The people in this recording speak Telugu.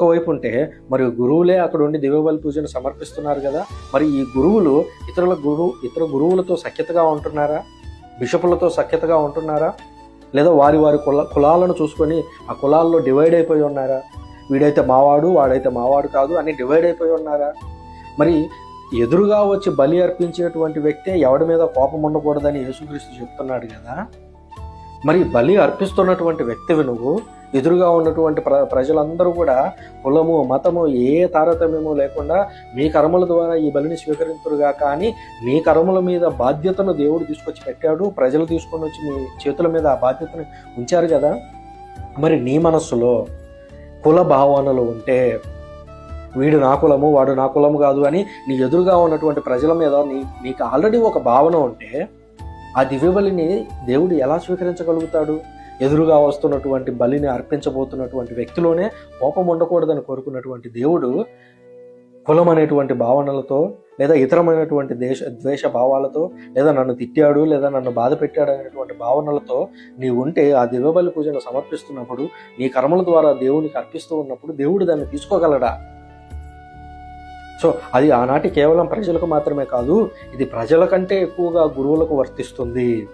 ఒకవైపు ఉంటే మరి గురువులే అక్కడ ఉండి దివ్యబలి పూజను సమర్పిస్తున్నారు కదా. మరి ఈ గురువులు ఇతర గురువులతో సఖ్యతగా ఉంటున్నారా? బిషపులతో సఖ్యతగా ఉంటున్నారా? లేదా వారి కులాలను చూసుకొని ఆ కులాల్లో డివైడ్ అయిపోయి ఉన్నారా? వీడైతే మావాడు, వాడైతే మావాడు కాదు అని డివైడ్ అయిపోయి ఉన్నారా? మరి ఎదురుగా వచ్చి బలి అర్పించేటువంటి వ్యక్తే ఎవడి మీద కోపం ఉండకూడదని యేసుక్రీస్తు చెప్తున్నాడు కదా. మరి బలి అర్పిస్తున్నటువంటి వ్యక్తివి నువ్వు, ఎదురుగా ఉన్నటువంటి ప్రజలందరూ కూడా కులము మతము ఏ తారతమ్యము లేకుండా మీ కర్మల ద్వారా ఈ బలిని స్వీకరించురుగా. కానీ మీ కర్మల మీద బాధ్యతను దేవుడు తీసుకొచ్చి పెట్టాడు, ప్రజలు తీసుకొని వచ్చి మీ చేతుల మీద ఆ బాధ్యతను ఉంచారు కదా. మరి నీ మనస్సులో కుల భావనలు ఉంటే, వీడు నా కులము వాడు నా కులము కాదు అని నీ ఎదురుగా ఉన్నటువంటి ప్రజల మీద నీకు ఆల్రెడీ ఒక భావన ఉంటే ఆ దివ్యబలిని దేవుడు ఎలా స్వీకరించగలుగుతాడు? ఎదురుగా వస్తున్నటువంటి బలిని అర్పించబోతున్నటువంటి వ్యక్తిలోనే కోపం ఉండకూడదని కోరుకున్నటువంటి దేవుడు కులం అనేటువంటి భావనలతో లేదా ఇతరమైనటువంటి ద్వేష భావాలతో లేదా నన్ను తిట్టాడు లేదా నన్ను బాధ పెట్టాడు అనేటువంటి భావనలతో నీ ఉంటే ఆ దివ్యబలి పూజను సమర్పిస్తున్నప్పుడు, నీ కర్మల ద్వారా దేవునికి అర్పిస్తూ ఉన్నప్పుడు దేవుడు దాన్ని తీసుకోగలడా? సో అది ఆనాటి కేవలం ప్రజలకు మాత్రమే కాదు, ఇది ప్రజల కంటే ఎక్కువగా గురువులకు వర్తిస్తుంది.